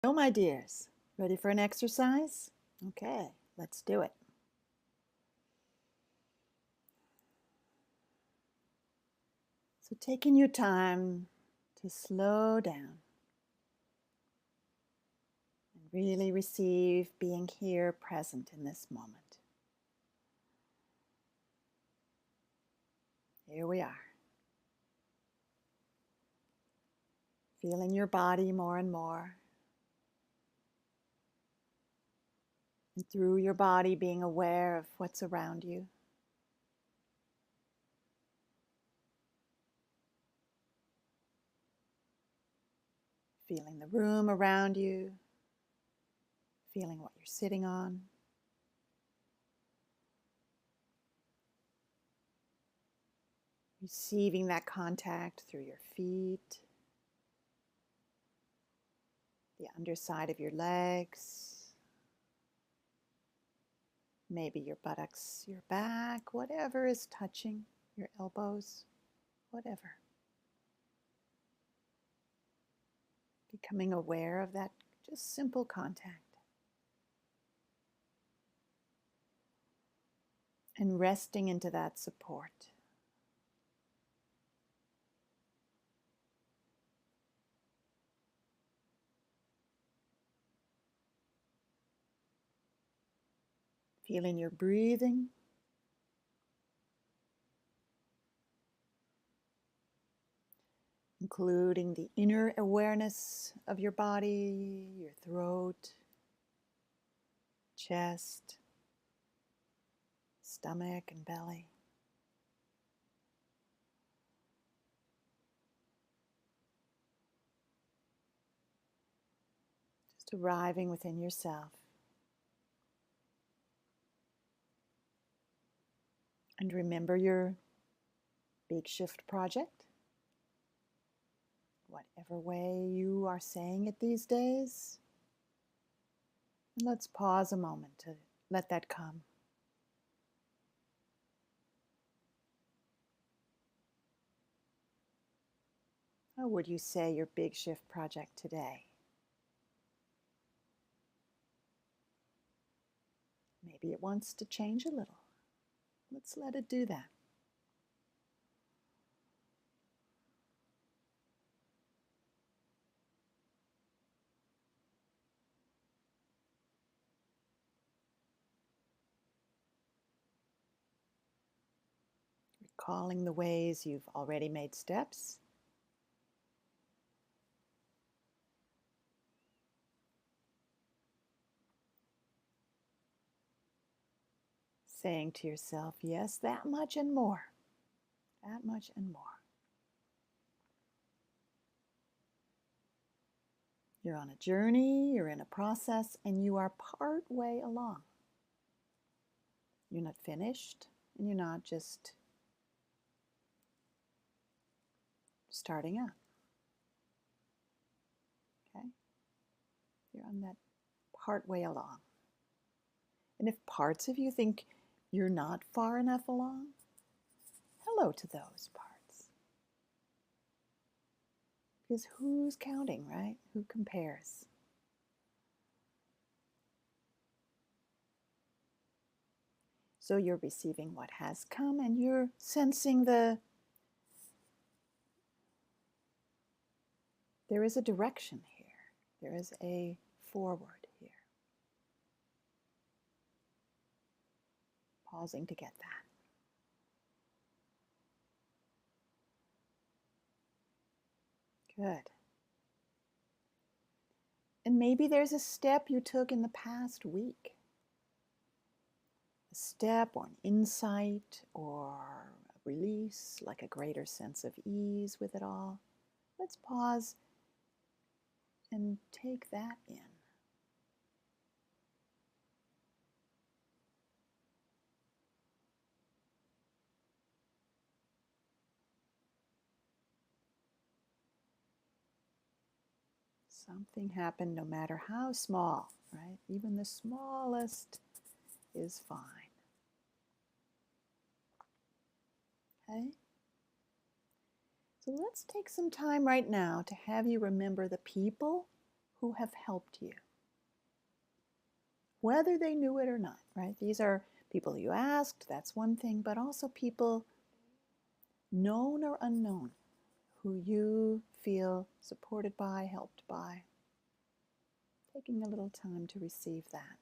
So, my dears, ready for an exercise? Okay, let's do it. So, taking your time to slow down and really receive being here present in this moment. Here we are. Feeling your body more and more. And through your body, being aware of what's around you. Feeling the room around you. Feeling what you're sitting on. Receiving that contact through your feet, the underside of your legs. Maybe your buttocks, your back, whatever is touching, your elbows, whatever. Becoming aware of that just simple contact. And resting into that support. Feeling your breathing. Including the inner awareness of your body, your throat, chest, stomach, and belly. Just arriving within yourself. And remember your big shift project. Whatever way you are saying it these days. And let's pause a moment to let that come. How would you say your big shift project today? Maybe it wants to change a little. Let's let it do that. Recalling the ways you've already made steps. Saying to yourself, yes, that much and more. That much and more. You're on a journey, you're in a process, and you are part way along. You're not finished, and you're not just starting out. Okay? You're on that part way along. And if parts of you think you're not far enough along, hello to those parts. Because who's counting, right? Who compares? So you're receiving what has come and you're sensing there is a direction here. There is a forward here. Pausing to get that. Good. And maybe there's a step you took in the past week. A step or an insight or a release, like a greater sense of ease with it all. Let's pause and take that in. Something happened no matter how small, right? Even the smallest is fine. Okay? So let's take some time right now to have you remember the people who have helped you, whether they knew it or not, right? These are people you asked, that's one thing, but also people known or unknown who you feel supported by, helped by. Taking a little time to receive that.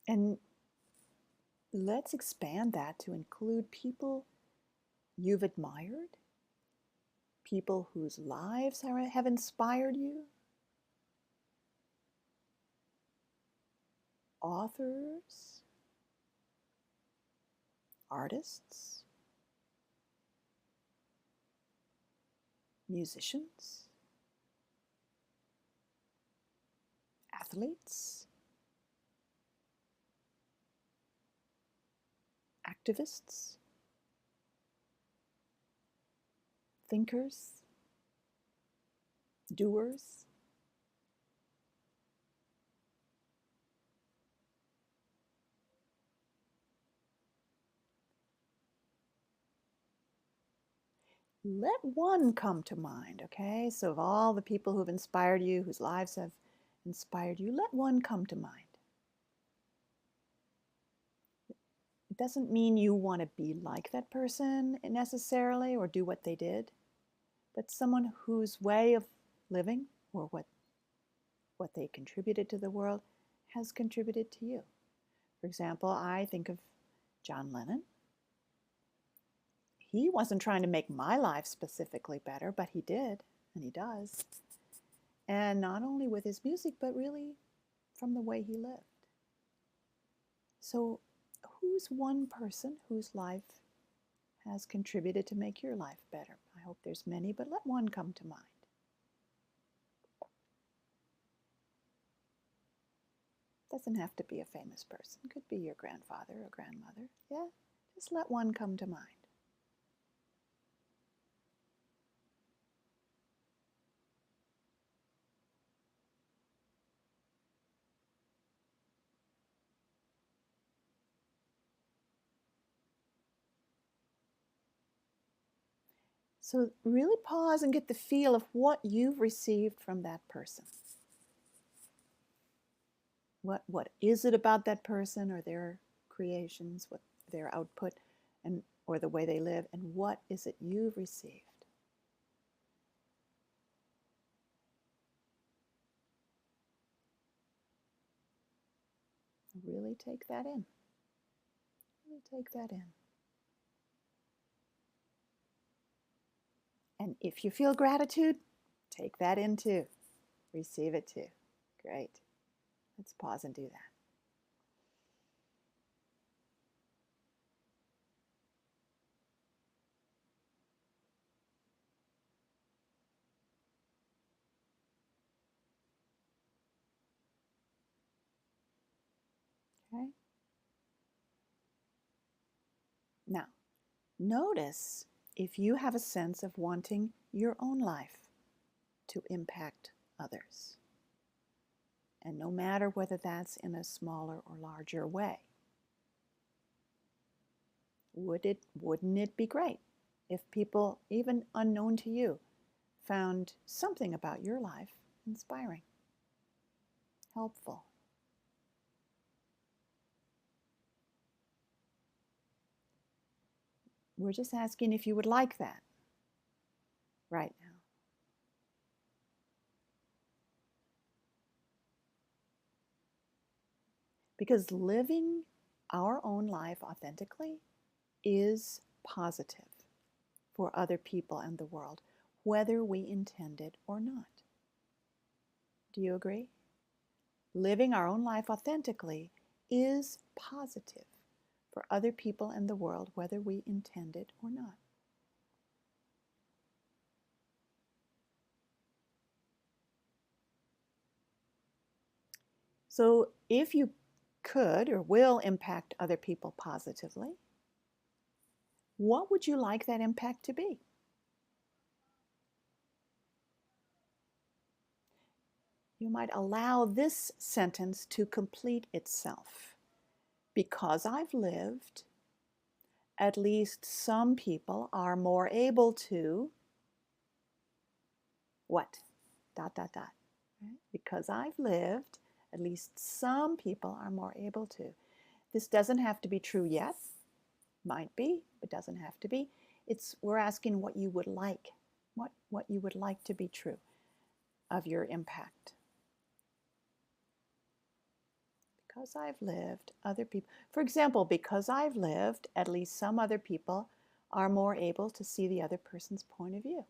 And let's expand that to include people you've admired, people whose lives have inspired you, authors, artists, musicians, athletes, activists, thinkers, doers. Let one come to mind, okay? So of all the people who've inspired you, whose lives have inspired you, let one come to mind. It doesn't mean you want to be like that person necessarily or do what they did, but someone whose way of living or what they contributed to the world has contributed to you. For example, I think of John Lennon. He wasn't trying to make my life specifically better, but he did, and he does. And not only with his music, but really from the way he lived. So who's one person whose life has contributed to make your life better? I hope there's many, but let one come to mind. Doesn't have to be a famous person. Could be your grandfather or grandmother. Yeah, just let one come to mind. So really pause and get the feel of what you've received from that person. What is it about that person or their creations, what their output, and or the way they live, and what is it you've received? Really take that in. Really take that in. And if you feel gratitude, take that in too. Receive it too. Great. Let's pause and do that. Okay. Now, notice if you have a sense of wanting your own life to impact others. And no matter whether that's in a smaller or larger way. Wouldn't it be great if people, even unknown to you, found something about your life inspiring, helpful? We're just asking if you would like that right now. Because living our own life authentically is positive for other people and the world, whether we intend it or not. Do you agree? Living our own life authentically is positive for other people and the world, whether we intend it or not. So if you could or will impact other people positively, what would you like that impact to be? You might allow this sentence to complete itself. Because I've lived, at least some people are more able to what? Dot, dot, dot. Right? Because I've lived, at least some people are more able to. This doesn't have to be true yet. Might be, but doesn't have to be. We're asking what you would like, what you would like to be true of your impact. Because I've lived, other people, for example, because I've lived, at least some other people are more able to see the other person's point of view.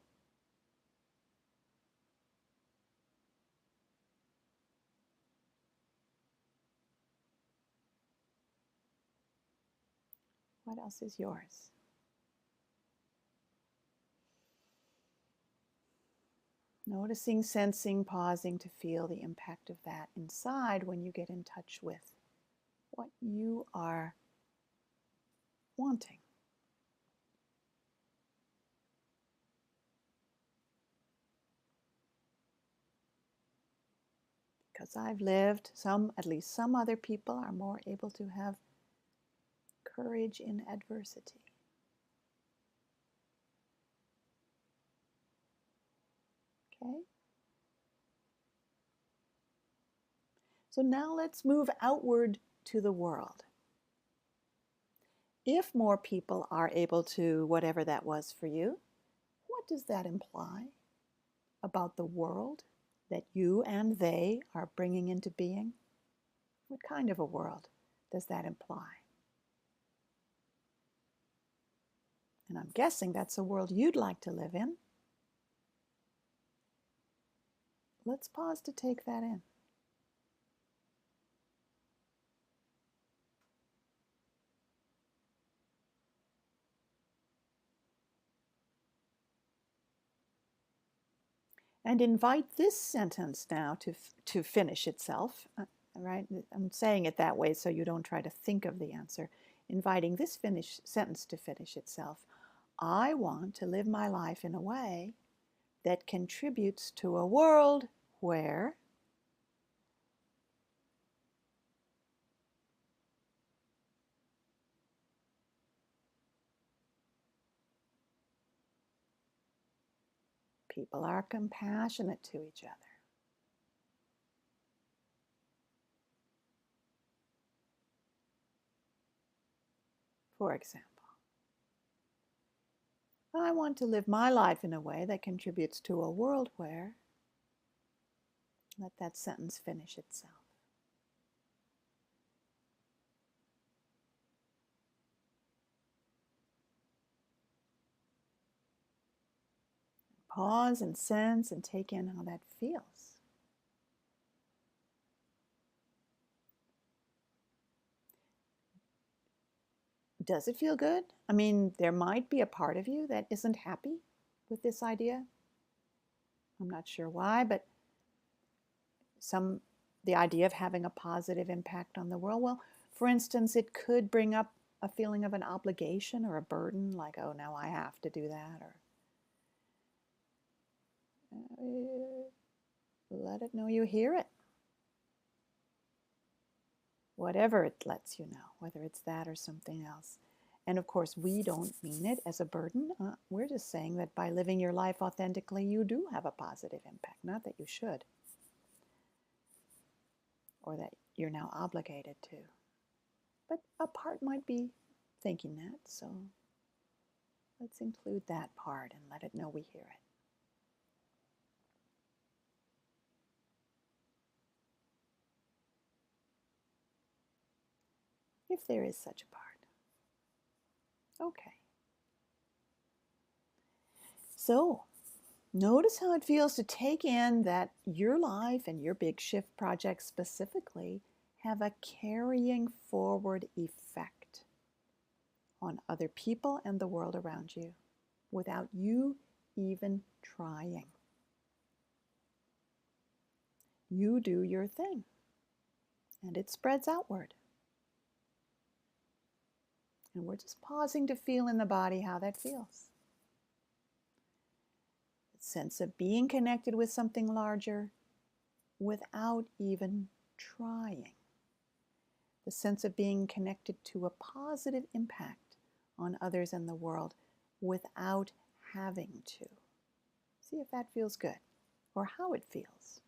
What else is yours? Noticing, sensing, pausing to feel the impact of that inside when you get in touch with what you are wanting. Because I've lived, at least some other people are more able to have courage in adversity. Okay? So now let's move outward to the world. If more people are able to, whatever that was for you, what does that imply about the world that you and they are bringing into being? What kind of a world does that imply? And I'm guessing that's a world you'd like to live in. Let's pause to take that in. And invite this sentence now to finish itself. Right? I'm saying it that way so you don't try to think of the answer. Inviting this sentence to finish itself. I want to live my life in a way that contributes to a world where people are compassionate to each other. For example, I want to live my life in a way that contributes to a world where, let that sentence finish itself. Pause and sense and take in how that feels. Does it feel good? I mean, there might be a part of you that isn't happy with this idea. I'm not sure why, but the idea of having a positive impact on the world, well, for instance, it could bring up a feeling of an obligation or a burden, like, oh, now I have to do that, or let it know you hear it. Whatever it lets you know, whether it's that or something else. And of course, we don't mean it as a burden. We're just saying that by living your life authentically, you do have a positive impact. Not that you should, or that you're now obligated to. But a part might be thinking that, so let's include that part and let it know we hear it. If there is such a part. Okay. So, notice how it feels to take in that your life and your big shift project specifically have a carrying forward effect on other people and the world around you without you even trying. You do your thing and it spreads outward. And we're just pausing to feel in the body how that feels. The sense of being connected with something larger without even trying. The sense of being connected to a positive impact on others in the world without having to. See if that feels good or how it feels.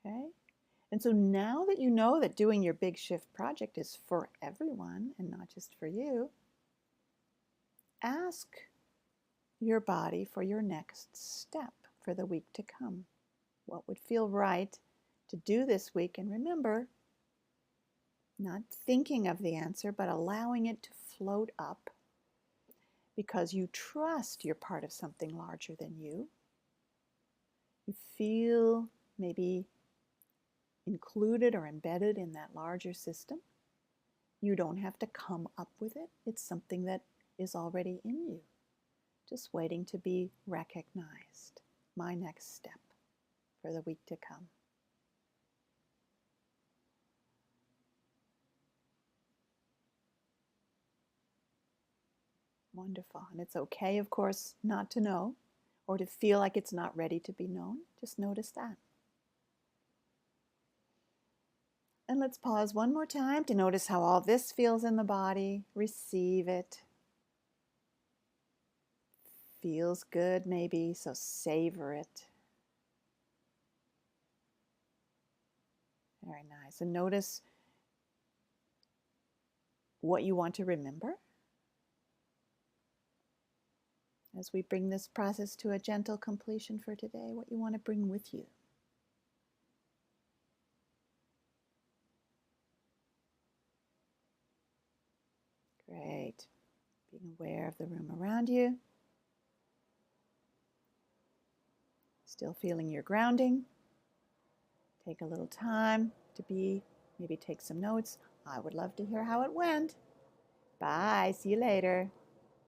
Okay? And so now that you know that doing your big shift project is for everyone and not just for you, ask your body for your next step for the week to come. What would feel right to do this week? And remember, not thinking of the answer, but allowing it to float up because you trust you're part of something larger than you. You feel maybe included or embedded in that larger system. You don't have to come up with it. It's something that is already in you, just waiting to be recognized. My next step for the week to come. Wonderful. And it's okay, of course, not to know or to feel like it's not ready to be known. Just notice that. And let's pause one more time to notice how all this feels in the body. Receive it. Feels good maybe, so savor it. Very nice. And notice what you want to remember as we bring this process to a gentle completion for today, what you want to bring with you. Great. Being aware of the room around you. Still feeling your grounding. Take a little time to maybe take some notes. I would love to hear how it went. Bye. See you later.